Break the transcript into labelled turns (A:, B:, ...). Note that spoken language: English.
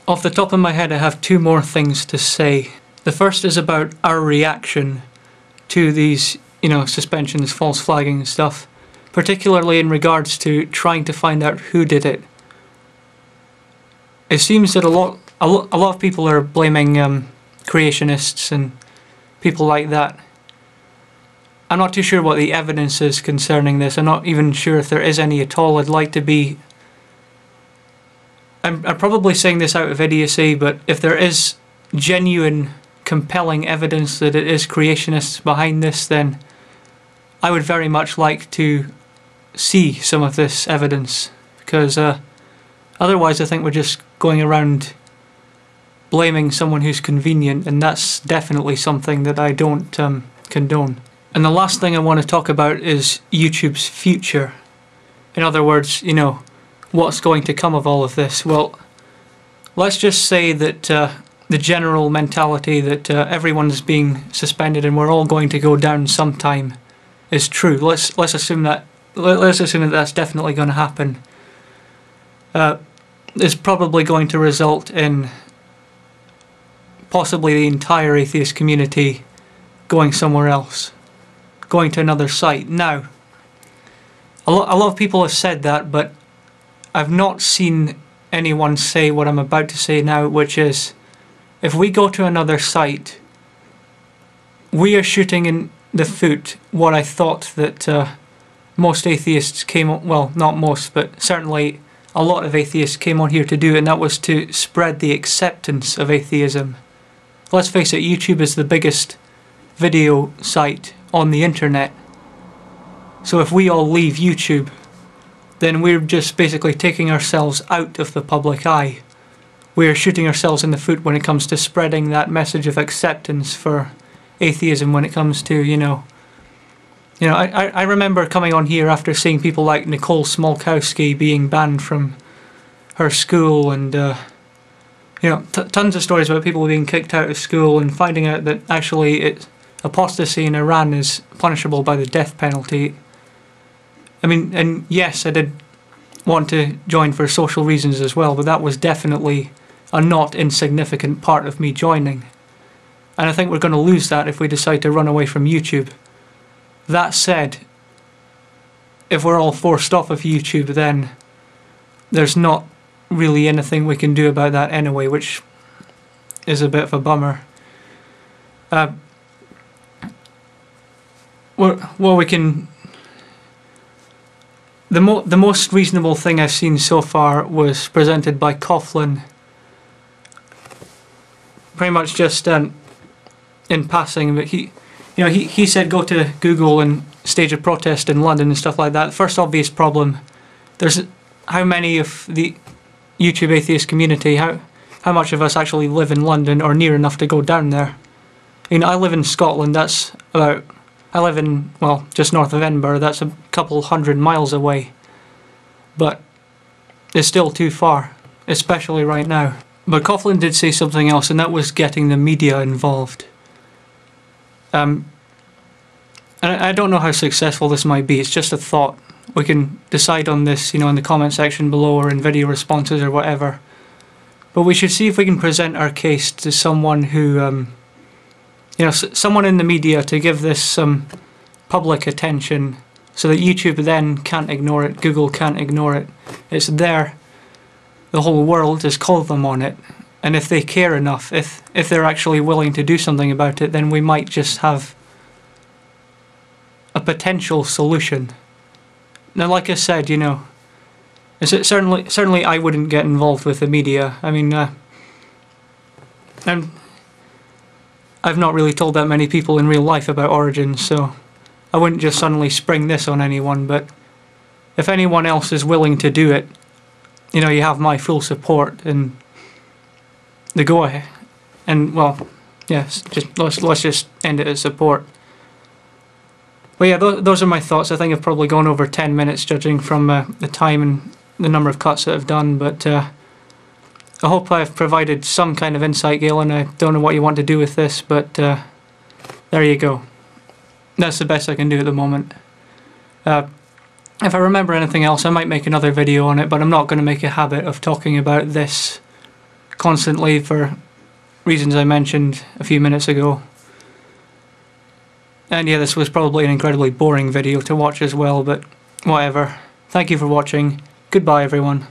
A: Off the top of my head, I have two more things to say. The first is about our reaction to these, suspensions, false flagging and stuff, particularly in regards to trying to find out who did it. It seems that a lot of people are blaming creationists and people like that. I'm not too sure what the evidence is concerning this. I'm not even sure if there is any at all. I'd like to be... I'm probably saying this out of idiocy, but if there is genuine, compelling evidence that it is creationists behind this, then I would very much like to see some of this evidence, because otherwise I think we're just going around blaming someone who's convenient, and that's definitely something that I don't condone. And the last thing I want to talk about is YouTube's future. In other words, what's going to come of all of this? Well, let's just say that the general mentality that everyone's being suspended and we're all going to go down sometime is true. Let's assume that that's definitely going to happen. Is probably going to result in possibly the entire atheist community going somewhere else, going to another site. Now, a lot of people have said that, but I've not seen anyone say what I'm about to say now, which is, if we go to another site, we are shooting in the foot what I thought that most atheists came on, well, not most, but certainly a lot of atheists came on here to do, and that was to spread the acceptance of atheism. Let's face it, YouTube is the biggest video site on the internet. So if we all leave YouTube, then we're just basically taking ourselves out of the public eye. We're shooting ourselves in the foot when it comes to spreading that message of acceptance for atheism, when it comes to, I remember coming on here after seeing people like Nicole Smolkowski being banned from her school, and tons of stories about people being kicked out of school and finding out that actually apostasy in Iran is punishable by the death penalty. I mean, and yes, I did want to join for social reasons as well, but that was definitely a not insignificant part of me joining. And I think we're going to lose that if we decide to run away from YouTube. That said, if we're all forced off of YouTube, then there's not really anything we can do about that anyway, which is a bit of a bummer. Well, we can... The most reasonable thing I've seen so far was presented by Coughlin, pretty much just in passing, but he said go to Google and stage a protest in London and stuff like that. The first obvious problem, there's how many of the YouTube atheist community, how much of us actually live in London or near enough to go down there. I live in Scotland, that's about... I live in, well, just north of Edinburgh, that's a couple 100 miles away. But it's still too far, especially right now. But Coughlin did say something else, and that was getting the media involved. And I don't know how successful this might be, it's just a thought. We can decide on this, in the comment section below or in video responses or whatever. But we should see if we can present our case to someone who... someone in the media to give this some public attention so that YouTube then can't ignore it, Google can't ignore it. It's there. The whole world has called them on it. And if they care enough, if they're actually willing to do something about it, then we might just have a potential solution. Now, like I said, certainly I wouldn't get involved with the media. I mean, I've not really told that many people in real life about Origins, so I wouldn't just suddenly spring this on anyone, but if anyone else is willing to do it, you have my full support and the go ahead. And, well, yes, let's just end it as support. But yeah, those are my thoughts. I think I've probably gone over 10 minutes judging from the time and the number of cuts that I've done, but I hope I've provided some kind of insight, Galen. I don't know what you want to do with this, but there you go. That's the best I can do at the moment. If I remember anything else, I might make another video on it, but I'm not going to make a habit of talking about this constantly for reasons I mentioned a few minutes ago. And yeah, this was probably an incredibly boring video to watch as well, but whatever. Thank you for watching. Goodbye, everyone.